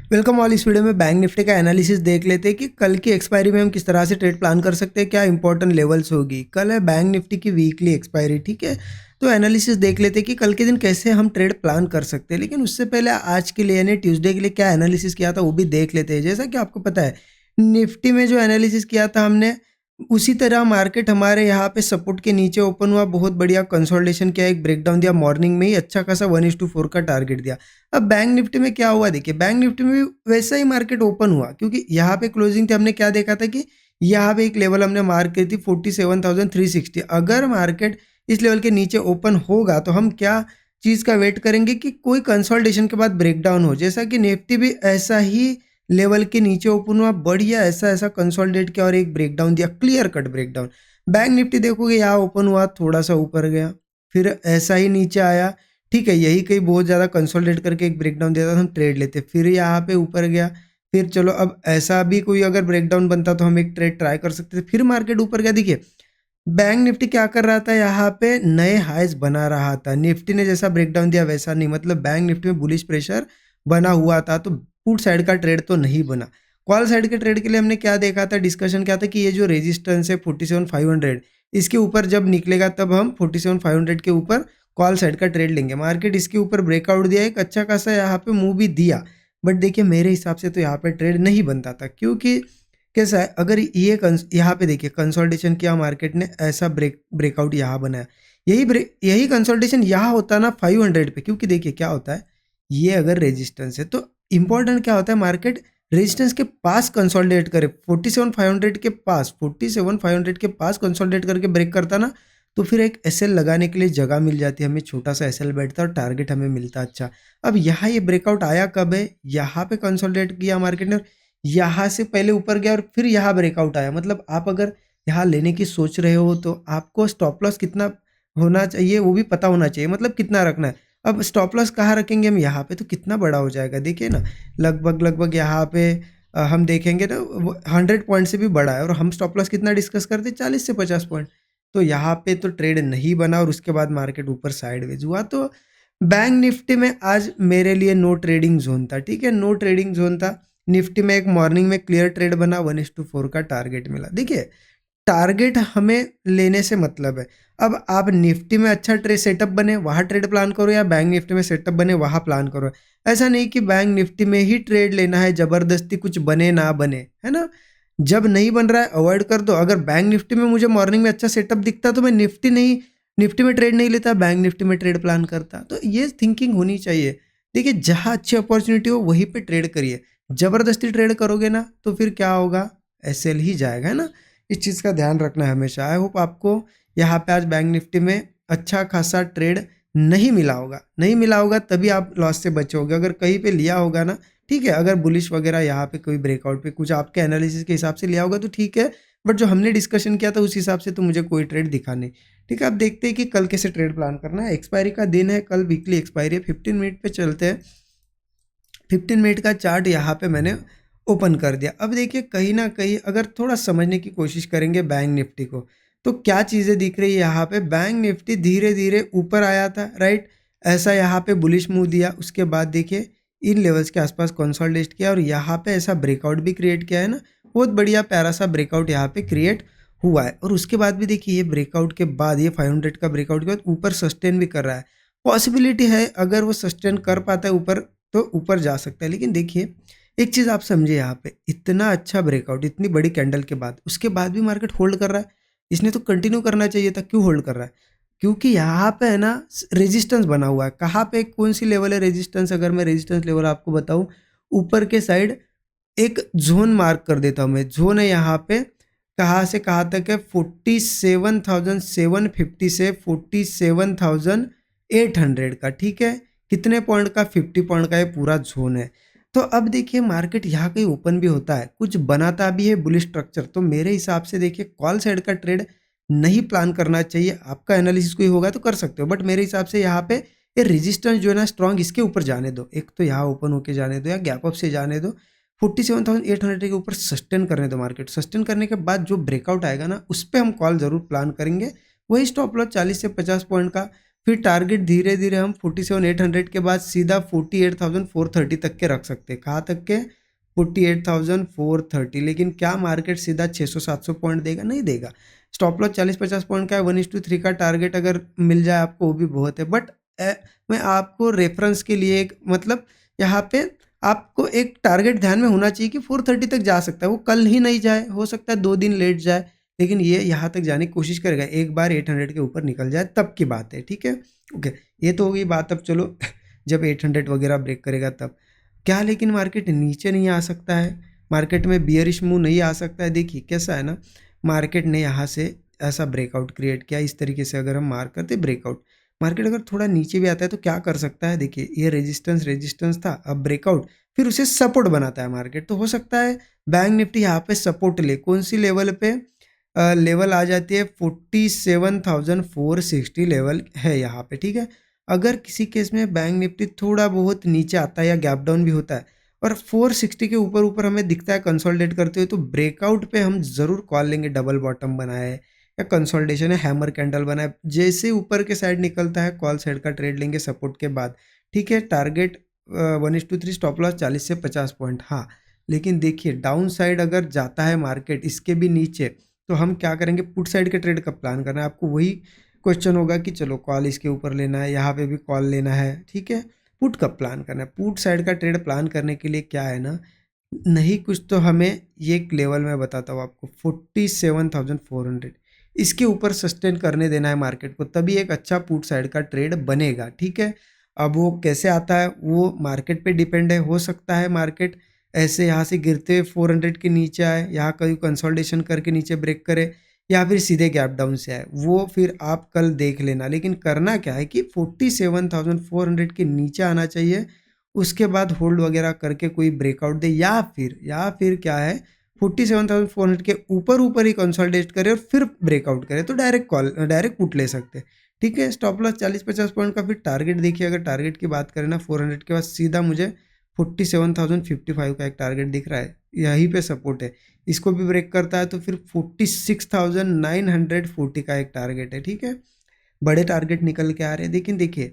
Welcome all. इस video में bank Nifty का एनालिसिस देख लेते हैं कि कल की एक्सपायरी में हम किस तरह से ट्रेड प्लान कर सकते हैं, क्या इंपॉर्टेंट लेवल्स होगी। कल है बैंक निफ्टी की वीकली एक्सपायरी, ठीक है। तो एनालिसिस देख लेते हैं कि कल के दिन कैसे हम ट्रेड प्लान कर सकते हैं। लेकिन उससे पहले आज के लिए यानी ट्यूसडे के लिए क्या एनालिसिस किया था वो भी देख लेते हैं। जैसा कि आपको पता है निफ्टी में जो एनालिसिस किया था हमने, उसी तरह मार्केट हमारे यहाँ पे सपोर्ट के नीचे ओपन हुआ, बहुत बढ़िया कंसोलिडेशन किया, एक ब्रेकडाउन दिया, मॉर्निंग में ही अच्छा खासा 1:4 का टारगेट दिया। अब बैंक निफ्टी में क्या हुआ देखिए, बैंक निफ्टी में भी वैसा ही मार्केट ओपन हुआ, क्योंकि यहाँ पे क्लोजिंग थे, हमने क्या देखा था कि यहाँ पे एक लेवल हमने मार्क की थी 47,360। अगर मार्केट इस लेवल के नीचे ओपन होगा तो हम क्या चीज़ का वेट करेंगे कि कोई कंसोलिडेशन के बाद ब्रेकडाउन हो। जैसा कि निफ्टी भी ऐसा ही लेवल के नीचे ओपन हुआ, बढ़िया ऐसा ऐसा कंसोलिडेट किया और एक ब्रेकडाउन दिया, clear cut breakdown. Bank Nifty देखोगे यहाँ ओपन हुआ, थोड़ा सा ऊपर गया, फिर ऐसा ही नीचे आया, ठीक है। यही कहीं बहुत ज़्यादा कंसोलिडेट करके एक ब्रेकडाउन देता तो हम ट्रेड लेते, फिर यहाँ पे ऊपर गया, फिर चलो अब ऐसा भी कोई अगर ब्रेकडाउन बनता तो हम एक ट्रेड ट्राई कर सकते थे। फिर मार्केट ऊपर गया, देखिए बैंक निफ्टी क्या कर रहा था, यहाँ पे नए हाइज बना रहा था। निफ्टी ने जैसा ब्रेकडाउन दिया वैसा नहीं, मतलब बैंक निफ्टी में बुलिश प्रेशर बना हुआ था, तो पुट साइड का ट्रेड तो नहीं बना। कॉल साइड के ट्रेड के लिए हमने क्या देखा था, डिस्कशन क्या था कि ये जो रेजिस्टेंस है 47,500, इसके ऊपर जब निकलेगा तब हम 47,500 के ऊपर कॉल साइड का ट्रेड लेंगे। मार्केट इसके ऊपर ब्रेकआउट दिया, एक अच्छा खासा यहाँ पे मूव भी दिया, बट देखिए मेरे हिसाब से तो यहाँ पे ट्रेड नहीं बनता था। क्योंकि कैसा है, अगर ये यहाँ पे देखिए कंसोलिडेशन किया मार्केट ने, ऐसा ब्रेकआउट यहाँ बनाया, यही कंसोलिडेशन यहाँ होता ना 500 पे। क्योंकि देखिए क्या होता है, ये अगर रेजिस्टेंस है तो इंपॉर्टेंट क्या होता है, मार्केट रेजिस्टेंस के पास कंसोलिडेट करे, 47,500 के पास, 47,500 के पास कंसोलिडेट करके ब्रेक करता ना, तो फिर एक एसएल लगाने के लिए जगह मिल जाती है हमें, छोटा सा एसएल बैठता और टारगेट हमें मिलता अच्छा। अब यहाँ ये ब्रेकआउट आया कब है, यहाँ पे कंसोलिडेट किया मार्केट ने, यहाँ से पहले ऊपर गया और फिर यहाँ ब्रेकआउट आया। मतलब आप अगर यहाँ लेने की सोच रहे हो तो आपको स्टॉप लॉस कितना होना चाहिए वो भी पता होना चाहिए, मतलब कितना रखना है। अब स्टॉप लॉस कहाँ रखेंगे हम, यहाँ पे, तो कितना बड़ा हो जाएगा देखिए ना, लगभग लगभग यहाँ पे हम देखेंगे ना 100 पॉइंट से भी बड़ा है, और हम स्टॉप लॉस कितना डिस्कस करते 40 से 50 पॉइंट। तो यहाँ पे तो ट्रेड नहीं बना और उसके बाद मार्केट ऊपर साइडवेज हुआ। तो बैंक निफ्टी में आज मेरे लिए नो ट्रेडिंग जोन था, ठीक है, नो ट्रेडिंग जोन था। निफ्टी में एक मॉर्निंग में क्लियर ट्रेड बना, 1:4 का टारगेट मिला। देखिए टारगेट हमें लेने से मतलब है। अब आप निफ्टी में अच्छा ट्रेड सेटअप बने वहाँ ट्रेड प्लान करो, या बैंक निफ्टी में सेटअप बने वहाँ प्लान करो। ऐसा नहीं कि बैंक निफ्टी में ही ट्रेड लेना है, ज़बरदस्ती कुछ बने ना बने, है ना। जब नहीं बन रहा है अवॉइड कर दो। अगर बैंक निफ्टी में मुझे मॉर्निंग में अच्छा सेटअप दिखता तो मैं निफ्टी में ट्रेड नहीं लेता, बैंक निफ्टी में ट्रेड प्लान करता। तो ये थिंकिंग होनी चाहिए। देखिए जहाँ अच्छी अपॉर्चुनिटी हो वहीं पे ट्रेड करिए, ज़बरदस्ती ट्रेड करोगे ना तो फिर क्या होगा, एसएल ही जाएगा, है ना। इस चीज़ का ध्यान रखना है हमेशा। आई होप आपको यहाँ पे आज बैंक निफ्टी में अच्छा खासा ट्रेड नहीं मिला होगा तभी आप लॉस से बचोगे। अगर कहीं पे लिया होगा ना, ठीक है, अगर बुलिश वगैरह यहाँ पे कोई ब्रेकआउट पे कुछ आपके एनालिसिस के हिसाब से लिया होगा तो ठीक है, बट जो हमने डिस्कशन किया था उस हिसाब से तो मुझे कोई ट्रेड दिखा नहीं। ठीक है, अब देखते हैं कि कल कैसे ट्रेड प्लान करना है। एक्सपायरी का दिन है कल, वीकली एक्सपायरी है। 15 मिनट पे चलते हैं। 15 मिनट का चार्ट यहाँ पे मैंने ओपन कर दिया। अब देखिए कहीं ना कहीं अगर थोड़ा समझने की कोशिश करेंगे बैंक निफ्टी को, तो क्या चीज़ें दिख रही है यहाँ पे। बैंक निफ्टी धीरे धीरे ऊपर आया था, राइट, ऐसा यहाँ पे बुलिश मूव दिया, उसके बाद देखिए इन लेवल्स के आसपास कंसोलिडेट किया और यहाँ पे ऐसा ब्रेकआउट भी क्रिएट किया है ना, बहुत बढ़िया प्यारा सा ब्रेकआउट यहाँ पे क्रिएट हुआ है। और उसके बाद भी देखिए ये ब्रेकआउट के बाद, ये 500 का ब्रेकआउट के बाद ऊपर सस्टेन भी कर रहा है। पॉसिबिलिटी है अगर वो सस्टेन कर पाता है ऊपर तो ऊपर जा सकता है। लेकिन देखिए एक चीज़ आप समझिए, यहाँ पे इतना अच्छा ब्रेकआउट इतनी बड़ी कैंडल के बाद, उसके बाद भी मार्केट होल्ड कर रहा है। इसने तो कंटिन्यू करना चाहिए था, क्यों होल्ड कर रहा है, क्योंकि यहाँ पे है ना रेजिस्टेंस बना हुआ है। कहाँ पे कौन सी लेवल है रेजिस्टेंस, अगर मैं रेजिस्टेंस लेवल आपको बताऊँ, ऊपर के साइड एक जोन मार्क कर देता हूँ मैं। जोन है यहाँ पे, कहाँ से कहाँ तक है, 47,750 से 47,800 का, ठीक है। कितने पॉइंट का, 50 पॉइंट का ये पूरा जोन है। तो अब देखिए मार्केट यहाँ कहीं ओपन भी होता है, कुछ बनाता भी है बुलिश स्ट्रक्चर, तो मेरे हिसाब से देखिए कॉल साइड का ट्रेड नहीं प्लान करना चाहिए। आपका एनालिसिस कोई होगा तो कर सकते हो, बट मेरे हिसाब से यहाँ पे ये रेजिस्टेंस जो है ना स्ट्रॉन्ग, इसके ऊपर जाने दो, एक तो यहाँ ओपन होके जाने दो या गैप अप से जाने दो, 47,800 के ऊपर सस्टेन करने दो मार्केट। सस्टेन करने के बाद जो ब्रेकआउट आएगा ना उस पर हम कॉल जरूर प्लान करेंगे। वही स्टॉप लॉस 40 से 50 पॉइंट का फिर टारगेट धीरे धीरे हम 47,800 के बाद सीधा 48,430 तक के रख सकते हैं। कहाँ तक के? 48,430। लेकिन क्या मार्केट सीधा 600-700 पॉइंट देगा? नहीं देगा। स्टॉप लॉस 40-50 पॉइंट का है। 1:3 का टारगेट अगर मिल जाए आपको वो भी बहुत है। बट मैं आपको रेफरेंस के लिए एक मतलब यहाँ पे आपको एक टारगेट ध्यान में होना चाहिए कि 430 तक जा सकता है। वो कल ही नहीं जाए, हो सकता है 2 दिन लेट जाए, लेकिन ये यहाँ तक जाने की कोशिश करेगा। एक बार 800 के ऊपर निकल जाए तब की बात है, ठीक है? ओके, ये तो हो गई बात। अब चलो जब 800 वगैरह ब्रेक करेगा तब क्या, लेकिन मार्केट नीचे नहीं आ सकता है? मार्केट में बियरिश मूव नहीं आ सकता है? देखिए कैसा है ना, मार्केट ने यहाँ से ऐसा ब्रेकआउट क्रिएट किया। इस तरीके से अगर हम मार्क करते ब्रेकआउट, मार्केट अगर थोड़ा नीचे भी आता है तो क्या कर सकता है? देखिए ये रेजिस्टेंस था, अब ब्रेकआउट, फिर उसे सपोर्ट बनाता है मार्केट। तो हो सकता है बैंक निफ्टी यहाँ पे सपोर्ट ले। कौन सी लेवल पे? लेवल आ जाती है 47,460 लेवल है यहाँ पे, ठीक है? अगर किसी केस में बैंक निफ्टी थोड़ा बहुत नीचे आता है या गैप डाउन भी होता है और 460 के ऊपर ऊपर हमें दिखता है कंसोलिडेट करते हुए, तो ब्रेकआउट पे हम ज़रूर कॉल लेंगे। डबल बॉटम बनाए या कंसोलिडेशन है, हैमर कैंडल बनाए, जैसे ऊपर के साइड निकलता है कॉल साइड का ट्रेड लेंगे सपोर्ट के बाद, ठीक है? टारगेट 1:3, स्टॉप लॉस 40 से 50 पॉइंट। हाँ, लेकिन देखिए डाउन साइड अगर जाता है मार्केट इसके भी नीचे, तो हम क्या करेंगे? पुट साइड के ट्रेड का प्लान करना है आपको। वही क्वेश्चन होगा कि चलो कॉल इसके ऊपर लेना है, यहाँ पे भी कॉल लेना है, ठीक है? पुट का प्लान करना है। पुट साइड का ट्रेड प्लान करने के लिए क्या है ना, नहीं कुछ तो हमें ये एक लेवल मैं बताता हूँ आपको, 47,400 इसके ऊपर सस्टेन करने देना है मार्केट को, तभी एक अच्छा पुट साइड का ट्रेड बनेगा, ठीक है? अब वो कैसे आता है वो मार्केट पे डिपेंड है। हो सकता है मार्केट ऐसे यहाँ से गिरते हुए 400 के नीचे आए, यहाँ कहीं कंसोलिडेशन करके नीचे ब्रेक करे, या फिर सीधे गैप डाउन से आए, वो फिर आप कल देख लेना। लेकिन करना क्या है कि 47,400 के नीचे आना चाहिए, उसके बाद होल्ड वगैरह करके कोई ब्रेकआउट दे, या फिर क्या है 47,400 के ऊपर ऊपर ही कंसोलिडेट करे और फिर ब्रेकआउट करे, तो डायरेक्ट पुट ले सकते हैं, ठीक है? स्टॉप लॉस 40-50 पॉइंट का। फिर टारगेट देखिए, अगर टारगेट की बात करें ना 400 के बाद सीधा मुझे 47,055 का एक टारगेट दिख रहा है, यहीं पे सपोर्ट है। इसको भी ब्रेक करता है तो फिर 46,940 का एक टारगेट है, ठीक है? बड़े टारगेट निकल के आ रहे हैं। लेकिन देखिए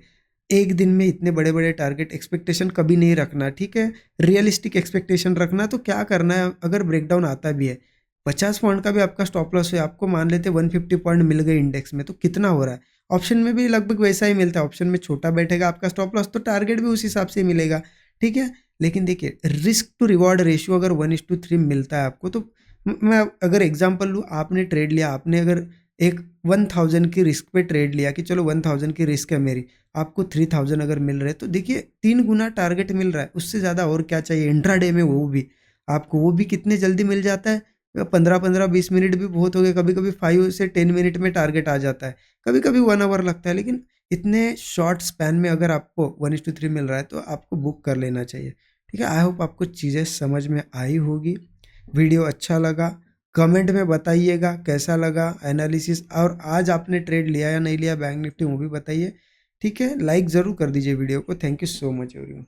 एक दिन में इतने बड़े बड़े टारगेट एक्सपेक्टेशन कभी नहीं रखना, ठीक है? रियलिस्टिक एक्सपेक्टेशन रखना। तो क्या करना है, अगर ब्रेकडाउन आता भी है 50 पॉइंट का भी आपका स्टॉप लॉस है, आपको मान लेते 150 पॉइंट मिल गए इंडेक्स में, तो कितना हो रहा है? ऑप्शन में भी लगभग वैसा ही मिलता है। ऑप्शन में छोटा बैठेगा आपका स्टॉप लॉस, तो टारगेट भी उस हिसाब से मिलेगा, ठीक है? लेकिन देखिए रिस्क टू रिवॉर्ड रेशियो अगर 1:3 मिलता है आपको, तो मैं अगर एग्जांपल लूँ, आपने ट्रेड लिया, आपने अगर एक 1000 की रिस्क पे ट्रेड लिया कि चलो 1000 की रिस्क है मेरी, आपको 3000 अगर मिल रहे हैं, तो देखिए 3 गुना टारगेट मिल रहा है। उससे ज़्यादा और क्या चाहिए? इंट्राडे में वो भी आपको, वो भी कितने जल्दी मिल जाता है। 15-15 20 मिनट भी बहुत हो गए, कभी कभी 5 से 10 मिनट में टारगेट आ जाता है, कभी कभी 1 आवर लगता है। लेकिन इतने शॉर्ट स्पैन में अगर आपको 1:3 मिल रहा है तो आपको बुक कर लेना चाहिए, ठीक है? आई होप आपको चीज़ें समझ में आई होगी। वीडियो अच्छा लगा कमेंट में बताइएगा कैसा लगा एनालिसिस, और आज आपने ट्रेड लिया या नहीं लिया बैंक निफ्टी वो भी बताइए, ठीक है? लाइक ज़रूर कर दीजिए वीडियो को। Thank you so much everyone.